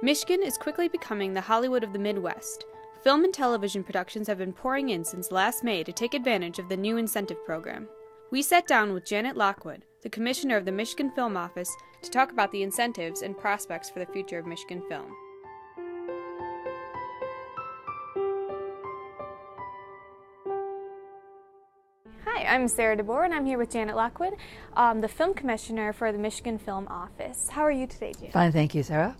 Michigan is quickly becoming the Hollywood of the Midwest. Film and television productions have been pouring in since last May to take advantage of the new incentive program. We sat down with Janet Lockwood, the commissioner of the Michigan Film Office, to talk about the incentives and prospects for the future of Michigan film. Hi, I'm Sarah DeBoer, and I'm here with Janet Lockwood, the film commissioner for the Michigan Film Office. How are you today, Janet? Fine, thank you, Sarah.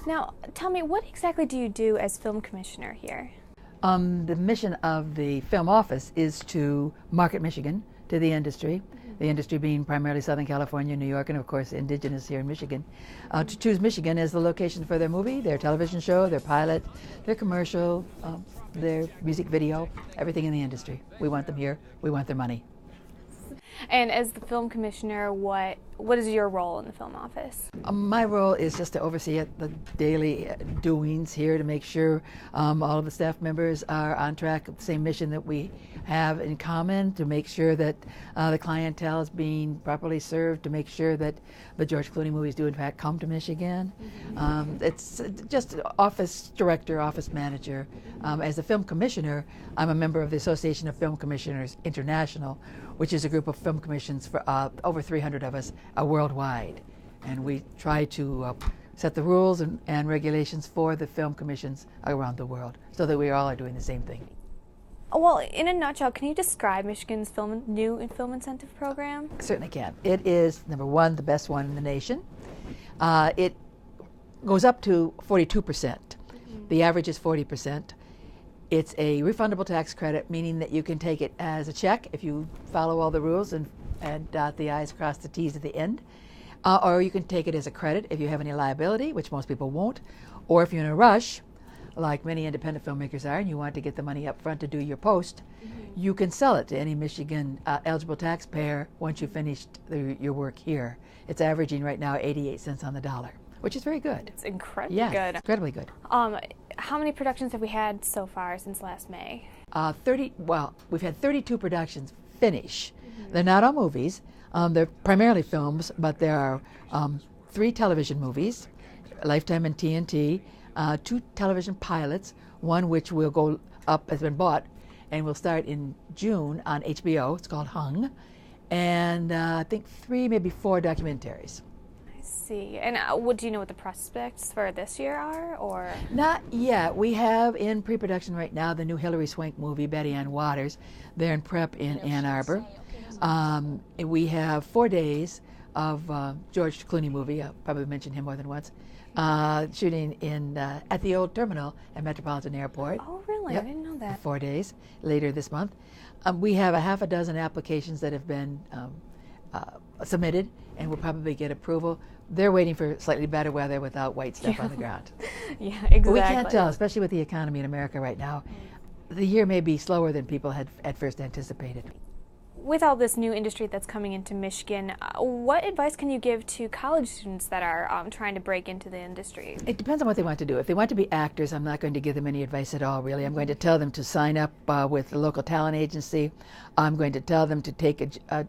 Now, tell me, what exactly do you do as film commissioner here? The mission of the film office is to market Michigan to the industry, the industry being primarily Southern California, New York, and of course indigenous here in Michigan, to choose Michigan as the location for their movie, their television show, their pilot, their commercial, their music video, everything in the industry. We want them here, we want their money. And as the film commissioner, what is your role in the film office? My role is just to oversee the daily doings here, to make sure all of the staff members are on track with the same mission that we have in common, to make sure that the clientele is being properly served, to make sure that the George Clooney movies do in fact come to Michigan. It's just office director, office manager. As a film commissioner, I'm a member of the Association of Film Commissioners International, which is a group of film commissions for over 300 of us worldwide. And we try to set the rules and regulations for the film commissions around the world so that we all are doing the same thing. Well, in a nutshell, can you describe Michigan's new film incentive program? Certainly can. It is, number one, the best one in the nation. It goes up to 42%. The average is 40%. It's a refundable tax credit, meaning that you can take it as a check if you follow all the rules and dot the I's, cross the T's at the end. Or you can take it as a credit if you have any liability, which most people won't. Or if you're in a rush, like many independent filmmakers are, and you want to get the money up front to do your post, you can sell it to any Michigan eligible taxpayer once you've finished your work here. It's averaging right now 88 cents on the dollar, which is very good. It's incredibly good. good. Incredibly good. How many productions have we had so far since last May? We've had 32 productions finish. They're not all movies. They're primarily films, but there are 3 television movies, Lifetime and TNT, 2 television pilots, one which will go up, has been bought, and will start in June on HBO. It's called Hung. And I think 3, maybe 4 documentaries. I see. And do you know what the prospects for this year are, or? Not yet. We have in pre-production right now the new Hilary Swank movie, Betty Ann Waters. They're in prep in Ann Arbor. We have 4 days of George Clooney movie. I'll probably mention him more than once. Shooting at the old terminal at Metropolitan Airport. Oh, really? Yep. I didn't know that. For 4 days later this month. We have a half a dozen applications that have been submitted, and will probably get approval. They're waiting for slightly better weather without white stuff on the ground. Yeah, exactly. But we can't tell, especially with the economy in America right now. The year may be slower than people had at first anticipated. With all this new industry that's coming into Michigan, what advice can you give to college students that are trying to break into the industry? It depends on what they want to do. If they want to be actors, I'm not going to give them any advice at all, really. I'm going to tell them to sign up with the local talent agency. I'm going to tell them to take a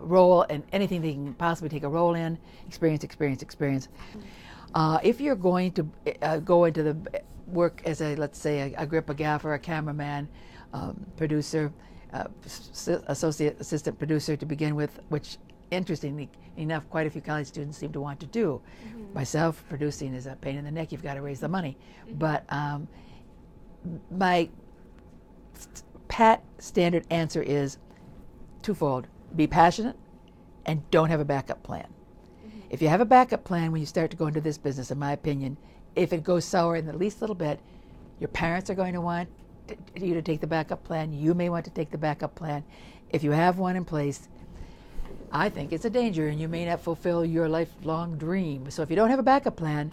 role in anything they can possibly take a role in. Experience. If you're going to go into the work as let's say a grip, a gaffer, a cameraman, producer, assistant producer to begin with, which interestingly enough quite a few college students seem to want to do. Myself, producing is a pain in the neck. You've got to raise the money. But my pat standard answer is twofold. Be passionate and don't have a backup plan. If you have a backup plan when you start to go into this business, in my opinion, if it goes sour in the least little bit, your parents are going to want you to take the backup plan. You may want to take the backup plan. If you have one in place, I think it's a danger, and you may not fulfill your lifelong dream. So if you don't have a backup plan,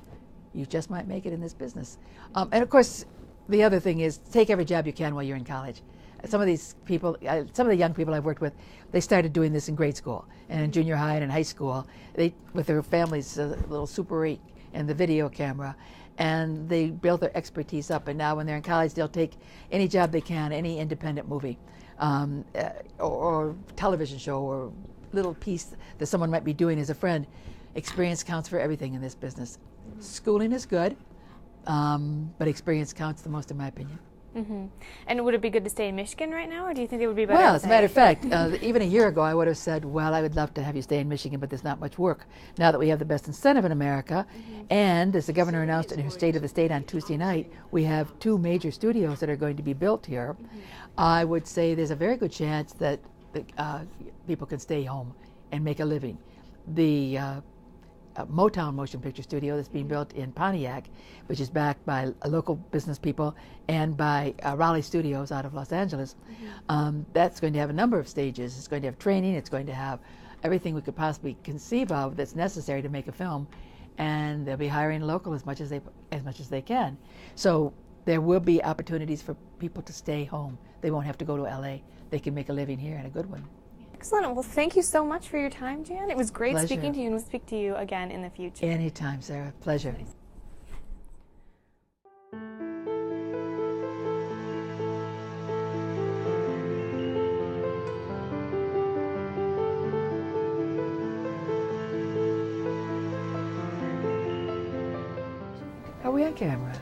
you just might make it in this business. And of course, the other thing is take every job you can while you're in college. Some of these people, some of the young people I've worked with, they started doing this in grade school and in junior high and in high school. They, with their families, a little Super 8 and the video camera, and they build their expertise up. And now when they're in college, they'll take any job they can, any independent movie, or television show, or little piece that someone might be doing as a friend. Experience counts for everything in this business. Schooling is good, but experience counts the most in my opinion. Mm-hmm. And would it be good to stay in Michigan right now, or do you think it would be better? Well, as a matter of fact, even a year ago I would have said, well, I would love to have you stay in Michigan, but there's not much work. Now that we have the best incentive in America, and as the governor announced in her State of the State on Tuesday night, we have 2 major studios that are going to be built here, I would say there's a very good chance that people can stay home and make a living. The Motown motion picture studio that's being built in Pontiac, which is backed by local business people and by Raleigh Studios out of Los Angeles. That's going to have a number of stages. It's going to have training. It's going to have everything we could possibly conceive of that's necessary to make a film, and they'll be hiring local as much as they can. So there will be opportunities for people to stay home. They won't have to go to LA. They can make a living here, and a good one. Excellent. Well, thank you so much for your time, Jan. It was great Pleasure. speaking to you, and we'll speak to you again in the future. Anytime, Sarah. Pleasure. Are we on camera?